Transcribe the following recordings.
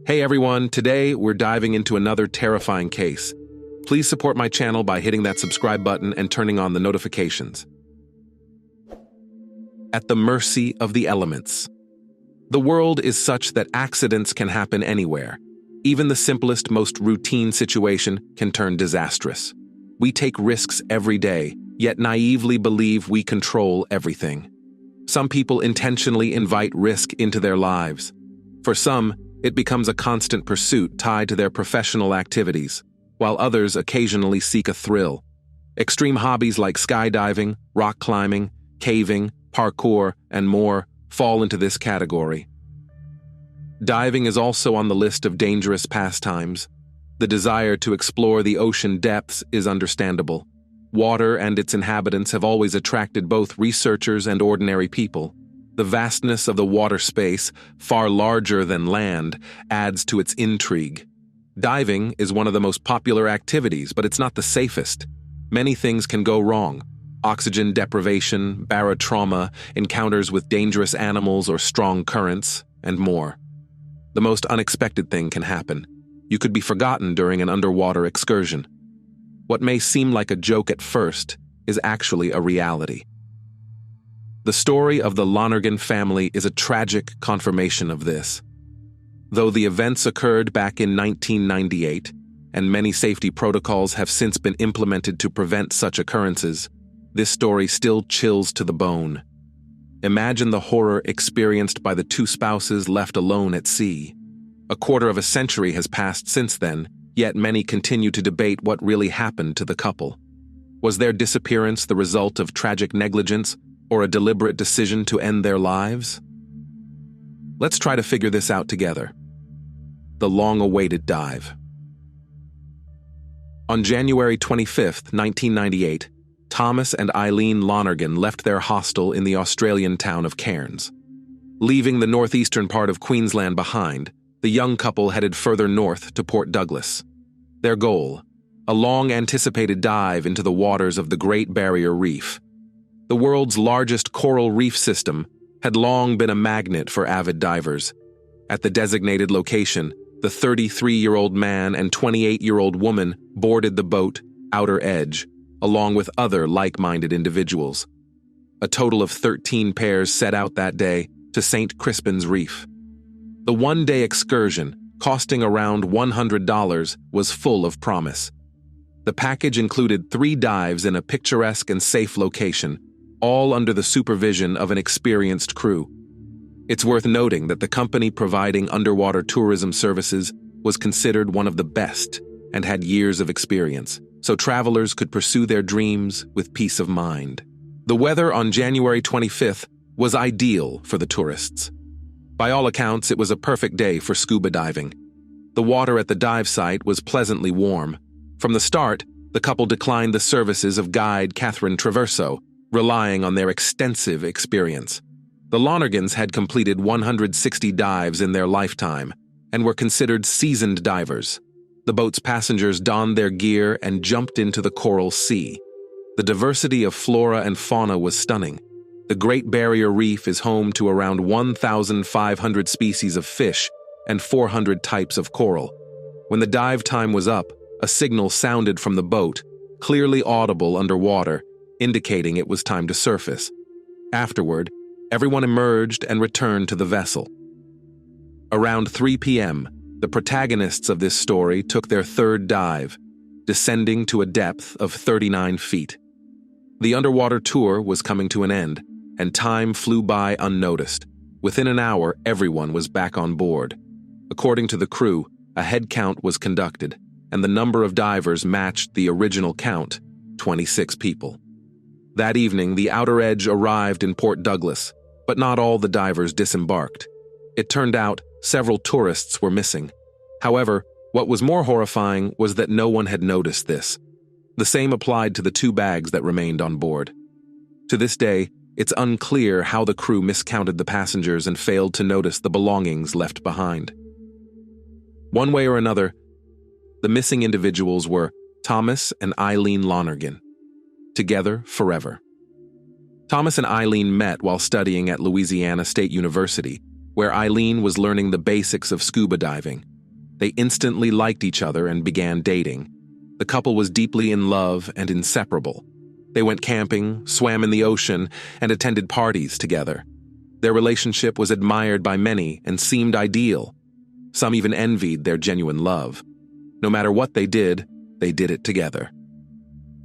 Hey everyone, today we're diving into another terrifying case. Please support my channel by hitting that subscribe button and turning on the notifications. At the mercy of the elements. The world is such that accidents can happen anywhere. Even the simplest, most routine situation can turn disastrous. We take risks every day, yet naively believe we control everything. Some people intentionally invite risk into their lives. For some, it becomes a constant pursuit tied to their professional activities, while others occasionally seek a thrill. Extreme hobbies like skydiving, rock climbing, caving, parkour, and more fall into this category. Diving is also on the list of dangerous pastimes. The desire to explore the ocean depths is understandable. Water and its inhabitants have always attracted both researchers and ordinary people. The vastness of the water space, far larger than land, adds to its intrigue. Diving is one of the most popular activities, but it's not the safest. Many things can go wrong. Oxygen deprivation, barotrauma, encounters with dangerous animals or strong currents, and more. The most unexpected thing can happen. You could be forgotten during an underwater excursion. What may seem like a joke at first is actually a reality. The story of the Lonergan family is a tragic confirmation of this. Though the events occurred back in 1998, and many safety protocols have since been implemented to prevent such occurrences, this story still chills to the bone. Imagine the horror experienced by the two spouses left alone at sea. A quarter of a century has passed since then, yet many continue to debate what really happened to the couple. Was their disappearance the result of tragic negligence or a deliberate decision to end their lives? Let's try to figure this out together. The long-awaited dive. On January 25, 1998, Thomas and Eileen Lonergan left their hostel in the Australian town of Cairns. Leaving the northeastern part of Queensland behind, the young couple headed further north to Port Douglas. Their goal, a long-anticipated dive into the waters of the Great Barrier Reef. The world's largest coral reef system had long been a magnet for avid divers. At the designated location, the 33-year-old man and 28-year-old woman boarded the boat Outer Edge, along with other like-minded individuals. A total of 13 pairs set out that day to St. Crispin's Reef. The one-day excursion, costing around $100, was full of promise. The package included 3 dives in a picturesque and safe location, all under the supervision of an experienced crew. It's worth noting that the company providing underwater tourism services was considered one of the best and had years of experience, so travelers could pursue their dreams with peace of mind. The weather on January 25th was ideal for the tourists. By all accounts, it was a perfect day for scuba diving. The water at the dive site was pleasantly warm. From the start, the couple declined the services of guide Catherine Traverso, relying on their extensive experience. The Lonergans had completed 160 dives in their lifetime and were considered seasoned divers. The boat's passengers donned their gear and jumped into the coral sea. The diversity of flora and fauna was stunning. The Great Barrier Reef is home to around 1,500 species of fish and 400 types of coral. When the dive time was up, a signal sounded from the boat, clearly audible underwater, indicating it was time to surface. Afterward, everyone emerged and returned to the vessel. Around 3 p.m., the protagonists of this story took their third dive, descending to a depth of 39 feet. The underwater tour was coming to an end, and time flew by unnoticed. Within an hour, everyone was back on board. According to the crew, a head count was conducted, and the number of divers matched the original count, 26 people. That evening, the Outer Edge arrived in Port Douglas, but not all the divers disembarked. It turned out several tourists were missing. However, what was more horrifying was that no one had noticed this. The same applied to the 2 bags that remained on board. To this day, it's unclear how the crew miscounted the passengers and failed to notice the belongings left behind. One way or another, the missing individuals were Thomas and Eileen Lonergan, together forever. Thomas and Eileen met while studying at Louisiana State University, where Eileen was learning the basics of scuba diving. They instantly liked each other and began dating. The couple was deeply in love and inseparable. They went camping, swam in the ocean, and attended parties together. Their relationship was admired by many and seemed ideal. Some even envied their genuine love. No matter what they did it together.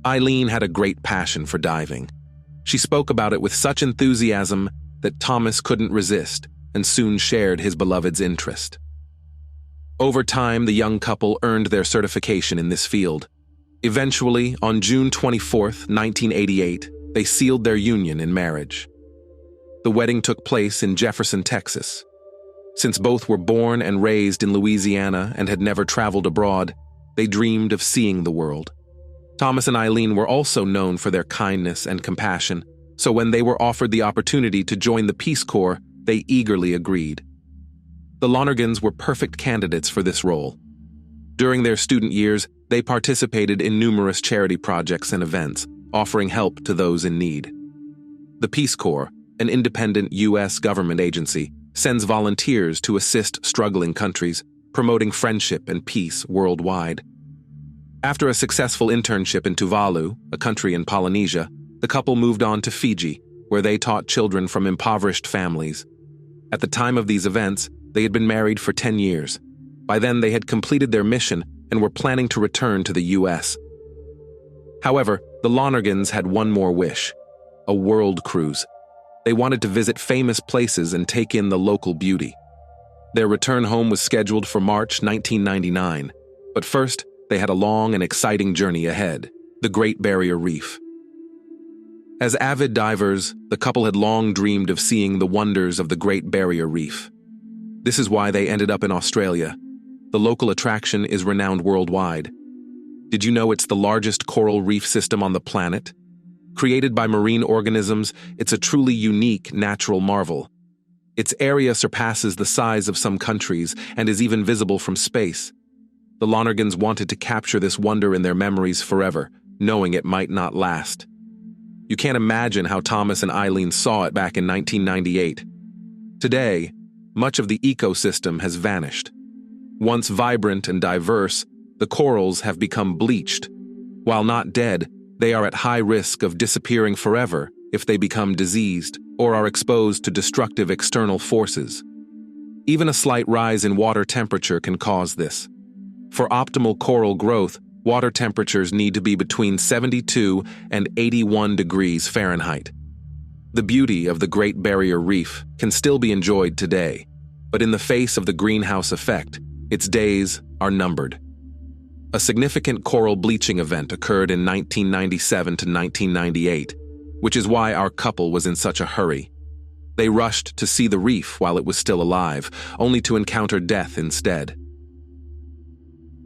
Eileen had a great passion for diving. She spoke about it with such enthusiasm that Thomas couldn't resist and soon shared his beloved's interest. Over time, the young couple earned their certification in this field. Eventually, on June 24, 1988, they sealed their union in marriage. The wedding took place in Jefferson, Texas. Since both were born and raised in Louisiana and had never traveled abroad, they dreamed of seeing the world. Thomas and Eileen were also known for their kindness and compassion, so when they were offered the opportunity to join the Peace Corps, they eagerly agreed. The Lonergans were perfect candidates for this role. During their student years, they participated in numerous charity projects and events, offering help to those in need. The Peace Corps, an independent U.S. government agency, sends volunteers to assist struggling countries, promoting friendship and peace worldwide. After a successful internship in Tuvalu, a country in Polynesia, the couple moved on to Fiji, where they taught children from impoverished families. At the time of these events, they had been married for 10 years. By then, they had completed their mission and were planning to return to the U.S. However, the Lonergans had one more wish: a world cruise. They wanted to visit famous places and take in the local beauty. Their return home was scheduled for March 1999, but first, they had a long and exciting journey ahead: the Great Barrier Reef. As avid divers, the couple had long dreamed of seeing the wonders of the Great Barrier Reef. This is why they ended up in Australia. The local attraction is renowned worldwide. Did you know it's the largest coral reef system on the planet? Created by marine organisms, it's a truly unique natural marvel. Its area surpasses the size of some countries and is even visible from space. The Lonergans wanted to capture this wonder in their memories forever, knowing it might not last. You can't imagine how Thomas and Eileen saw it back in 1998. Today, much of the ecosystem has vanished. Once vibrant and diverse, the corals have become bleached. While not dead, they are at high risk of disappearing forever if they become diseased or are exposed to destructive external forces. Even a slight rise in water temperature can cause this. For optimal coral growth, water temperatures need to be between 72 and 81 degrees Fahrenheit. The beauty of the Great Barrier Reef can still be enjoyed today, but in the face of the greenhouse effect, its days are numbered. A significant coral bleaching event occurred in 1997 to 1998, which is why our couple was in such a hurry. They rushed to see the reef while it was still alive, only to encounter death instead.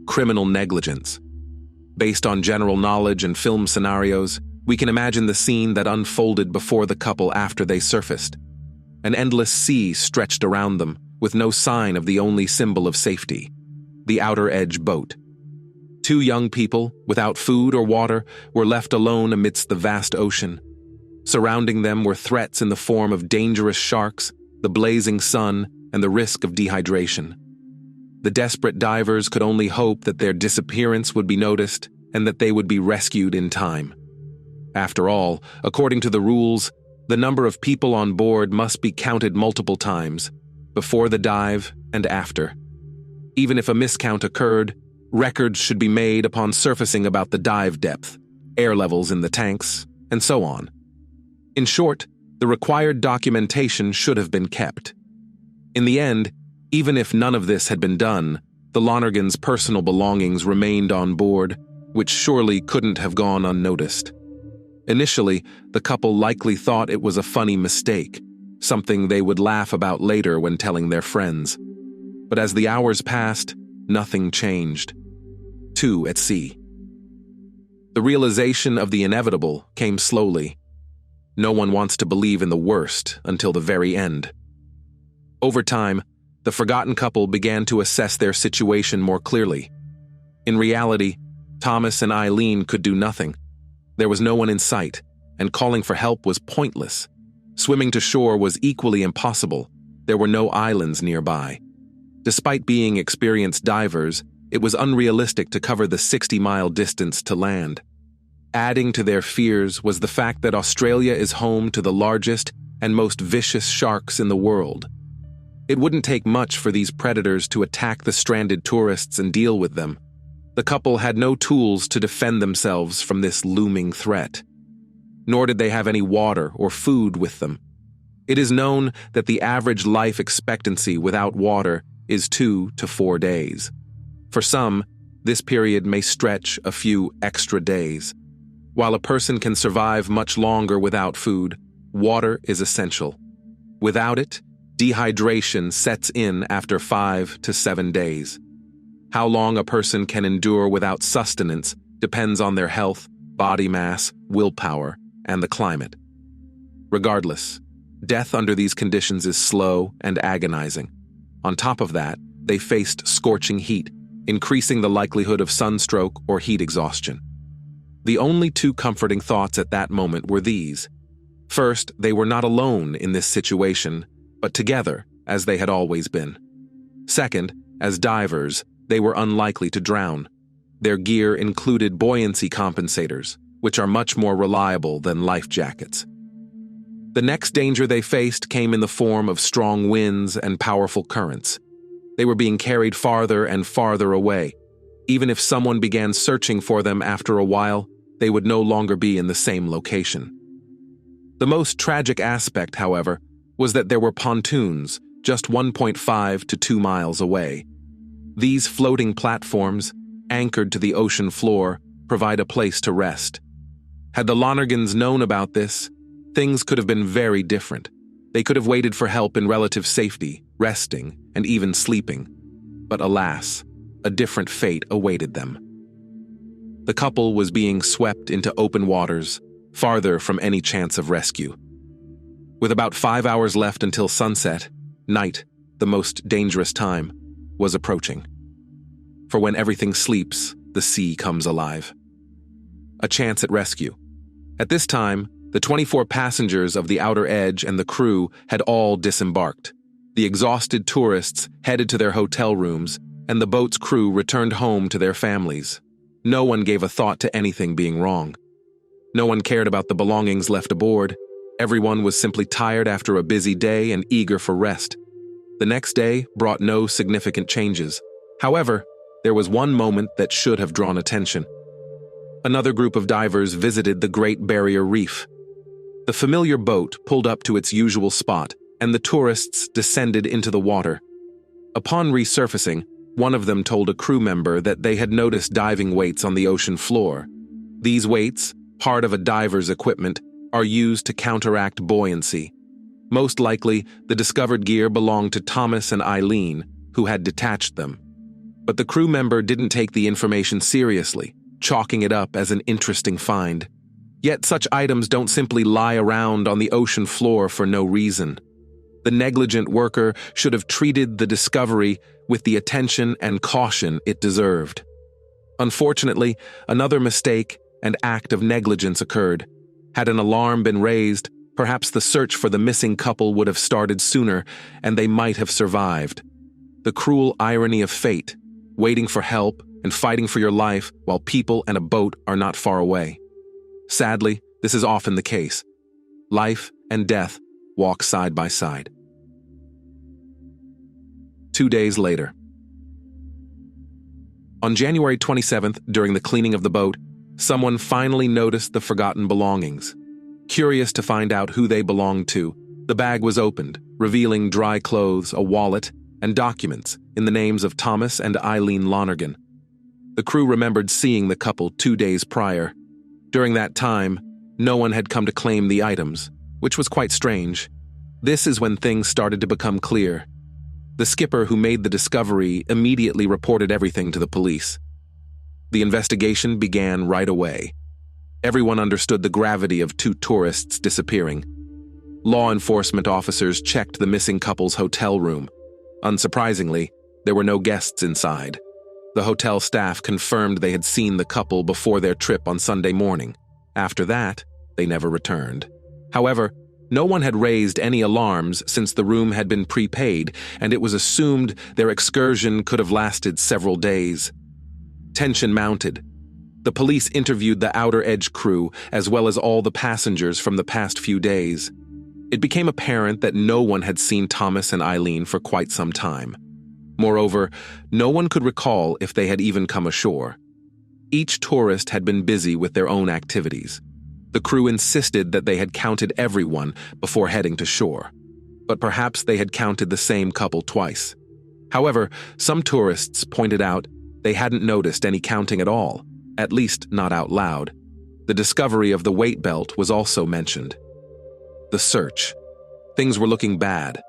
Criminal negligence. Based on general knowledge and film scenarios, we can imagine the scene that unfolded before the couple after they surfaced. An endless sea stretched around them, with no sign of the only symbol of safety: the outer edge boat. Two young people, without food or water, were left alone amidst the vast ocean. Surrounding them were threats in the form of dangerous sharks, the blazing sun, and the risk of dehydration. The desperate divers could only hope that their disappearance would be noticed and that they would be rescued in time. After all, according to the rules, the number of people on board must be counted multiple times, before the dive and after. Even if a miscount occurred, records should be made upon surfacing about the dive depth, air levels in the tanks, and so on. In short, the required documentation should have been kept. In the end, even if none of this had been done, the Lonergans' personal belongings remained on board, which surely couldn't have gone unnoticed. Initially, the couple likely thought it was a funny mistake, something they would laugh about later when telling their friends. But as the hours passed, nothing changed. Two at sea. The realization of the inevitable came slowly. No one wants to believe in the worst until the very end. Over time, the forgotten couple began to assess their situation more clearly. In reality, Thomas and Eileen could do nothing. There was no one in sight, and calling for help was pointless. Swimming to shore was equally impossible. There were no islands nearby. Despite being experienced divers, it was unrealistic to cover the 60-mile distance to land. Adding to their fears was the fact that Australia is home to the largest and most vicious sharks in the world. It wouldn't take much for these predators to attack the stranded tourists and deal with them. The couple had no tools to defend themselves from this looming threat. Nor did they have any water or food with them. It is known that the average life expectancy without water is 2 to 4 days. For some, this period may stretch a few extra days. While a person can survive much longer without food, water is essential. Without it, dehydration sets in after 5 to 7 days. How long a person can endure without sustenance depends on their health, body mass, willpower, and the climate. Regardless, death under these conditions is slow and agonizing. On top of that, they faced scorching heat, increasing the likelihood of sunstroke or heat exhaustion. The only two comforting thoughts at that moment were these. First, they were not alone in this situation, but together, as they had always been. Second, as divers, they were unlikely to drown. Their gear included buoyancy compensators, which are much more reliable than life jackets. The next danger they faced came in the form of strong winds and powerful currents. They were being carried farther and farther away. Even if someone began searching for them after a while, they would no longer be in the same location. The most tragic aspect, however, was that there were pontoons just 1.5 to 2 miles away. These floating platforms, anchored to the ocean floor, provide a place to rest. Had the Lonergans known about this, things could have been very different. They could have waited for help in relative safety, resting, and even sleeping. But alas, a different fate awaited them. The couple was being swept into open waters, farther from any chance of rescue. With about 5 hours left until sunset, night, the most dangerous time, was approaching. For when everything sleeps, the sea comes alive. A chance at rescue. At this time, the 24 passengers of the Outer Edge and the crew had all disembarked. The exhausted tourists headed to their hotel rooms, and the boat's crew returned home to their families. No one gave a thought to anything being wrong. No one cared about the belongings left aboard. Everyone was simply tired after a busy day and eager for rest. The next day brought no significant changes. However, there was one moment that should have drawn attention. Another group of divers visited the Great Barrier Reef. The familiar boat pulled up to its usual spot, and the tourists descended into the water. Upon resurfacing, one of them told a crew member that they had noticed diving weights on the ocean floor. These weights, part of a diver's equipment, are used to counteract buoyancy. Most likely, the discovered gear belonged to Thomas and Eileen, who had detached them. But the crew member didn't take the information seriously, chalking it up as an interesting find. Yet such items don't simply lie around on the ocean floor for no reason. The negligent worker should have treated the discovery with the attention and caution it deserved. Unfortunately, another mistake and act of negligence occurred. Had an alarm been raised, perhaps the search for the missing couple would have started sooner, and they might have survived. The cruel irony of fate, waiting for help and fighting for your life while people and a boat are not far away. Sadly, this is often the case. Life and death walk side by side. 2 days later. On January 27th, during the cleaning of the boat, someone finally noticed the forgotten belongings. Curious to find out who they belonged to, the bag was opened, revealing dry clothes, a wallet, and documents in the names of Thomas and Eileen Lonergan. The crew remembered seeing the couple 2 days prior. During that time, no one had come to claim the items, which was quite strange. This is when things started to become clear. The skipper who made the discovery immediately reported everything to the police. The investigation began right away. Everyone understood the gravity of 2 tourists disappearing. Law enforcement officers checked the missing couple's hotel room. Unsurprisingly, there were no guests inside. The hotel staff confirmed they had seen the couple before their trip on Sunday morning. After that, they never returned. However, No one had raised any alarms since the room had been prepaid, and it was assumed their excursion could have lasted several days. Tension mounted. The police interviewed the Outer Edge crew, as well as all the passengers from the past few days. It became apparent that no one had seen Thomas and Eileen for quite some time. Moreover, no one could recall if they had even come ashore. Each tourist had been busy with their own activities. The crew insisted that they had counted everyone before heading to shore, but perhaps they had counted the same couple twice. However, some tourists pointed out they hadn't noticed any counting at all, at least not out loud. The discovery of the weight belt was also mentioned. The search. Things were looking bad.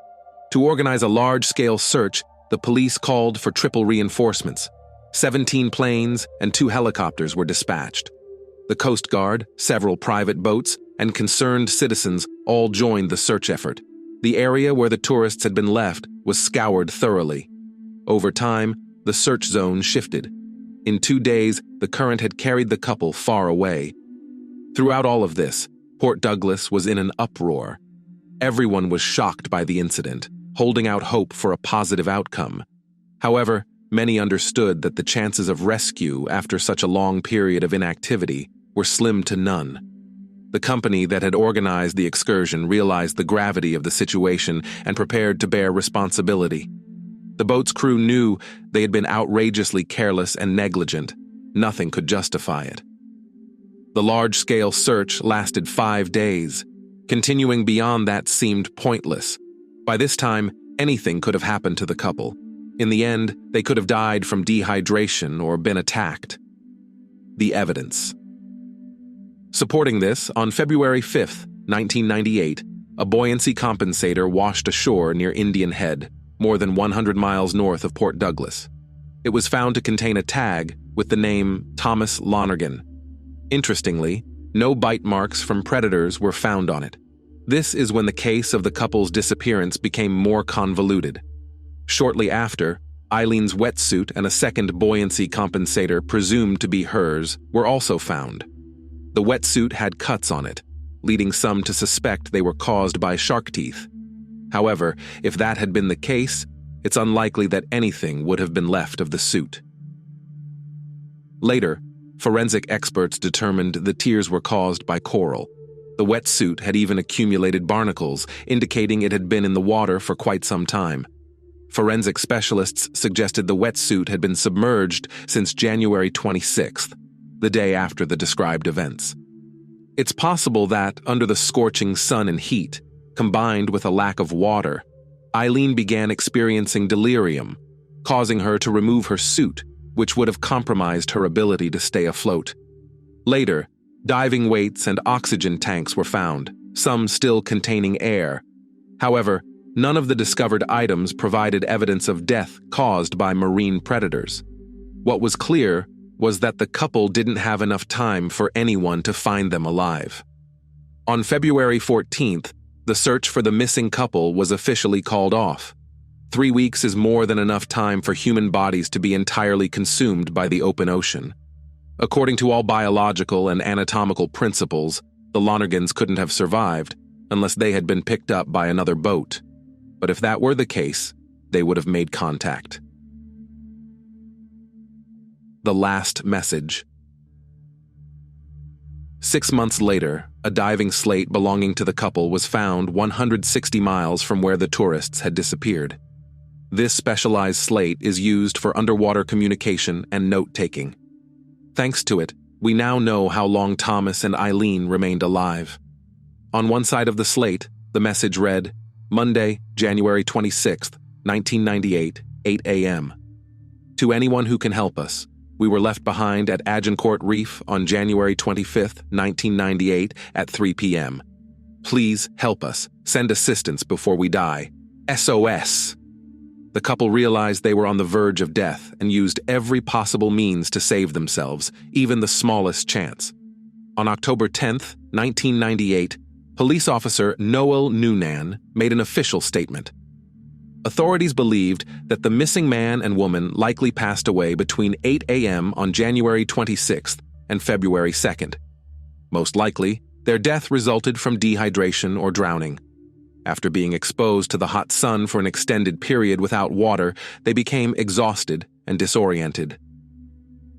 To organize a large-scale search, the police called for triple reinforcements. 17 planes and 2 helicopters were dispatched. The Coast Guard, several private boats, and concerned citizens all joined the search effort. The area where the tourists had been left was scoured thoroughly. Over time, the search zone shifted. In 2 days, the current had carried the couple far away. Throughout all of this, Port Douglas was in an uproar. Everyone was shocked by the incident, holding out hope for a positive outcome. However, many understood that the chances of rescue after such a long period of inactivity were slim to none. The company that had organized the excursion realized the gravity of the situation and prepared to bear responsibility. The boat's crew knew they had been outrageously careless and negligent. Nothing could justify it. The large-scale search lasted 5 days. Continuing beyond that seemed pointless. By this time, anything could have happened to the couple. In the end, they could have died from dehydration or been attacked. The evidence. Supporting this, on February 5, 1998, a buoyancy compensator washed ashore near Indian Head, more than 100 miles north of Port Douglas. It was found to contain a tag with the name Thomas Lonergan. Interestingly, no bite marks from predators were found on it. This is when the case of the couple's disappearance became more convoluted. Shortly after, Eileen's wetsuit and a second buoyancy compensator presumed to be hers were also found. The wetsuit had cuts on it, leading some to suspect they were caused by shark teeth. However, if that had been the case, it's unlikely that anything would have been left of the suit. Later, forensic experts determined the tears were caused by coral. The wetsuit had even accumulated barnacles, indicating it had been in the water for quite some time. Forensic specialists suggested the wetsuit had been submerged since January 26th, the day after the described events. It's possible that, under the scorching sun and heat, combined with a lack of water, Eileen began experiencing delirium, causing her to remove her suit, which would have compromised her ability to stay afloat. Later, diving weights and oxygen tanks were found, some still containing air. However, none of the discovered items provided evidence of death caused by marine predators. What was clear was that the couple didn't have enough time for anyone to find them alive. On February 14th, the search for the missing couple was officially called off. 3 weeks is more than enough time for human bodies to be entirely consumed by the open ocean. According to all biological and anatomical principles, the Lonergans couldn't have survived unless they had been picked up by another boat. But if that were the case, they would have made contact. The last message. 6 months later, a diving slate belonging to the couple was found 160 miles from where the tourists had disappeared. This specialized slate is used for underwater communication and note-taking. Thanks to it, we now know how long Thomas and Eileen remained alive. On one side of the slate, the message read, Monday, January 26, 1998, 8 a.m. To anyone who can help us, we were left behind at Agincourt Reef on January 25, 1998 at 3 p.m. Please help us. Send assistance before we die. SOS. The couple realized they were on the verge of death and used every possible means to save themselves, even the smallest chance. On October 10, 1998, police officer Noel Noonan made an official statement. Authorities believed that the missing man and woman likely passed away between 8 a.m. on January 26th and February 2nd. Most likely, Their death resulted from dehydration or drowning. After being exposed to the hot sun for an extended period without water, they became exhausted and disoriented.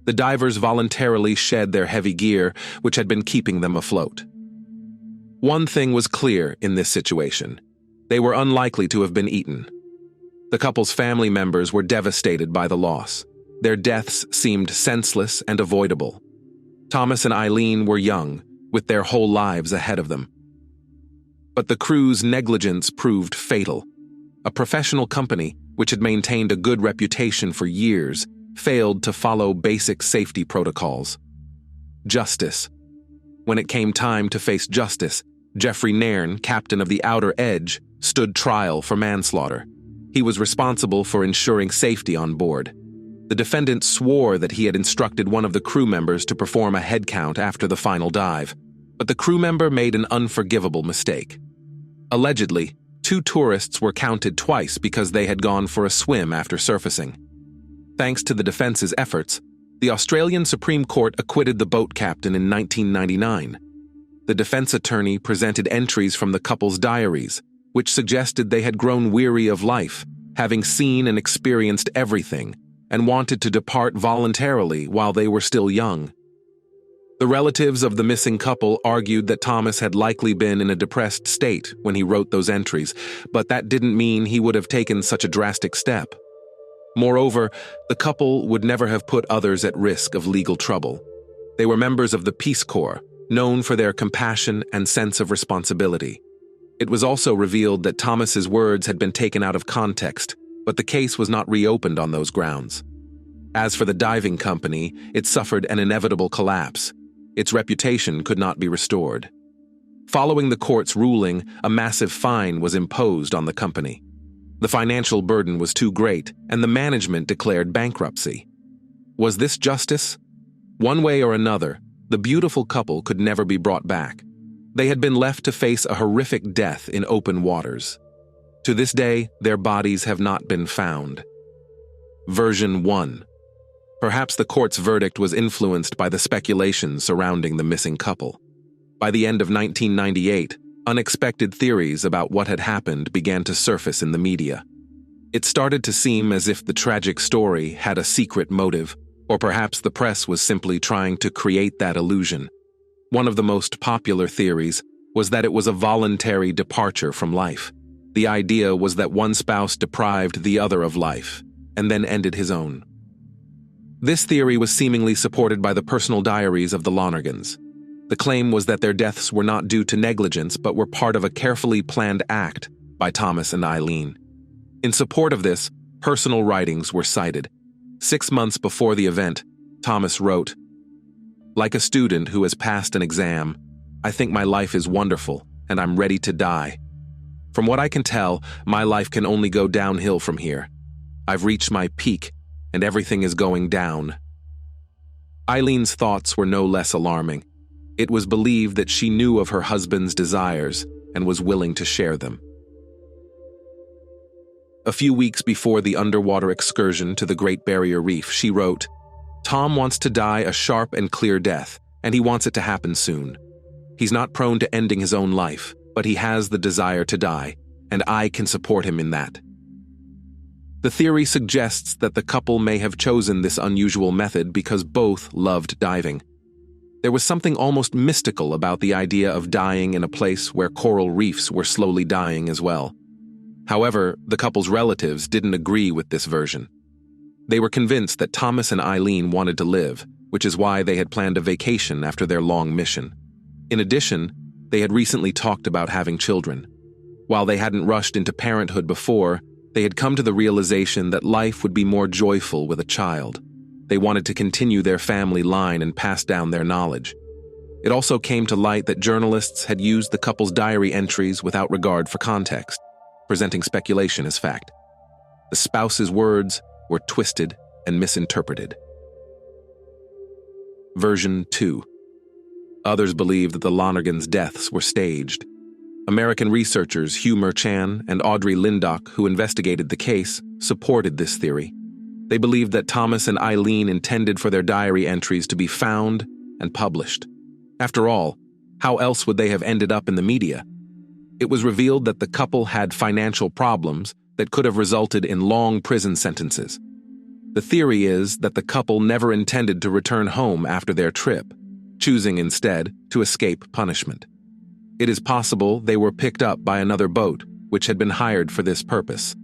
The divers voluntarily shed their heavy gear, which had been keeping them afloat. One thing was clear in this situation. They were unlikely to have been eaten. The couple's family members were devastated by the loss. Their deaths seemed senseless and avoidable. Thomas and Eileen were young, with their whole lives ahead of them. But the crew's negligence proved fatal. A professional company, which had maintained a good reputation for years, failed to follow basic safety protocols. Justice. When it came time to face justice, Jeffrey Nairn, captain of the Outer Edge, stood trial for manslaughter. He was responsible for ensuring safety on board. The defendant swore that he had instructed one of the crew members to perform a head count after the final dive, but the crew member made an unforgivable mistake. Allegedly, 2 tourists were counted twice because they had gone for a swim after surfacing. Thanks to the defense's efforts, the Australian Supreme Court acquitted the boat captain in 1999. The defense attorney presented entries from the couple's diaries, which suggested they had grown weary of life, having seen and experienced everything, and wanted to depart voluntarily while they were still young. The relatives of the missing couple argued that Thomas had likely been in a depressed state when he wrote those entries, but that didn't mean he would have taken such a drastic step. Moreover, the couple would never have put others at risk of legal trouble. They were members of the Peace Corps, known for their compassion and sense of responsibility. It was also revealed that Thomas's words had been taken out of context, but the case was not reopened on those grounds. As for the diving company, it suffered an inevitable collapse. Its reputation could not be restored. Following the court's ruling, a massive fine was imposed on the company. The financial burden was too great, and the management declared bankruptcy. Was this justice? One way or another, the beautiful couple could never be brought back. They had been left to face a horrific death in open waters. To this day, their bodies have not been found. Version 1. Perhaps the court's verdict was influenced by the speculation surrounding the missing couple. By the end of 1998, unexpected theories about what had happened began to surface in the media. It started to seem as if the tragic story had a secret motive, or perhaps the press was simply trying to create that illusion. One of the most popular theories was that it was a voluntary departure from life. The idea was that one spouse deprived the other of life, and then ended his own. This theory was seemingly supported by the personal diaries of the Lonergans. The claim was that their deaths were not due to negligence but were part of a carefully planned act by Thomas and Eileen. In support of this, personal writings were cited. 6 months before the event, Thomas wrote, "Like a student who has passed an exam, I think my life is wonderful and I'm ready to die. From what I can tell, my life can only go downhill from here. I've reached my peak and everything is going down." Eileen's thoughts were no less alarming. It was believed that she knew of her husband's desires and was willing to share them. A few weeks before the underwater excursion to the Great Barrier Reef, she wrote, "Tom wants to die a sharp and clear death, and he wants it to happen soon. He's not prone to ending his own life, but he has the desire to die, and I can support him in that." The theory suggests that the couple may have chosen this unusual method because both loved diving. There was something almost mystical about the idea of dying in a place where coral reefs were slowly dying as well. However, the couple's relatives didn't agree with this version. They were convinced that Thomas and Eileen wanted to live, which is why they had planned a vacation after their long mission. In addition, they had recently talked about having children. While they hadn't rushed into parenthood before, they had come to the realization that life would be more joyful with a child. They wanted to continue their family line and pass down their knowledge. It also came to light that journalists had used the couple's diary entries without regard for context, presenting speculation as fact. The spouse's words were twisted and misinterpreted. Version 2. Others believe that the Lonergans' deaths were staged. American researchers Hugh Merchan and Audrey Lindock, who investigated the case, supported this theory. They believed that Thomas and Eileen intended for their diary entries to be found and published. After all, How else would they have ended up in the media? It was revealed that the couple had financial problems that could have resulted in long prison sentences. The theory is that the couple never intended to return home after their trip, choosing instead to escape punishment. It is possible they were picked up by another boat, which had been hired for this purpose.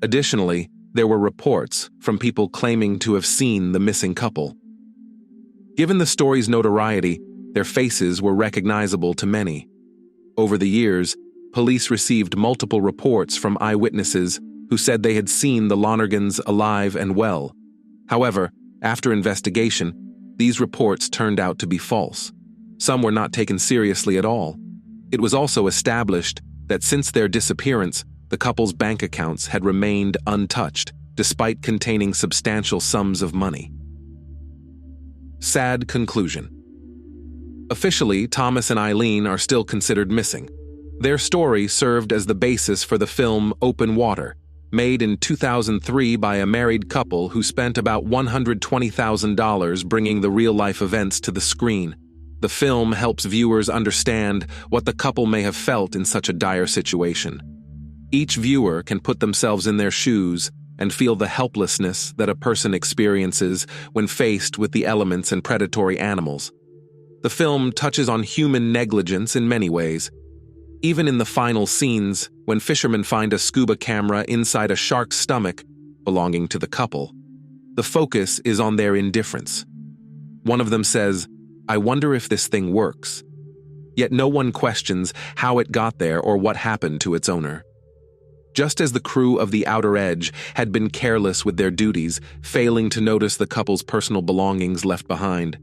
Additionally, there were reports from people claiming to have seen the missing couple. Given the story's notoriety, their faces were recognizable to many. Over the years, police received multiple reports from eyewitnesses who said they had seen the Lonergans alive and well. However, after investigation, these reports turned out to be false. Some were not taken seriously at all. It was also established that since their disappearance, the couple's bank accounts had remained untouched, despite containing substantial sums of money. Sad conclusion. Officially, Thomas and Eileen are still considered missing. Their story served as the basis for the film Open Water, made in 2003 by a married couple who spent about $120,000 bringing the real-life events to the screen. The film helps viewers understand what the couple may have felt in such a dire situation. Each viewer can put themselves in their shoes and feel the helplessness that a person experiences when faced with the elements and predatory animals. The film touches on human negligence in many ways. Even in the final scenes, when fishermen find a scuba camera inside a shark's stomach belonging to the couple, the focus is on their indifference. One of them says, "I wonder if this thing works." Yet no one questions how it got there or what happened to its owner. Just as the crew of The Outer Edge had been careless with their duties, failing to notice the couple's personal belongings left behind.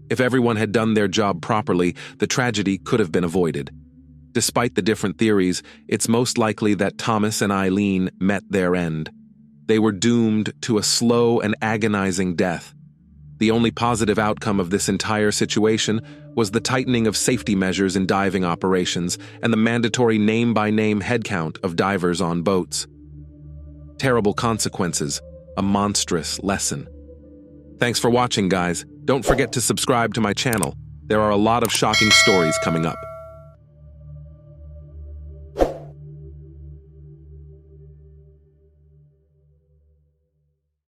If everyone had done their job properly, the tragedy could have been avoided. Despite the different theories, it's most likely that Thomas and Eileen met their end. They were doomed to a slow and agonizing death. The only positive outcome of this entire situation was the tightening of safety measures in diving operations and the mandatory name-by-name headcount of divers on boats. Terrible consequences, a monstrous lesson. Thanks for watching, guys. Don't forget to subscribe to my channel. There are a lot of shocking stories coming up.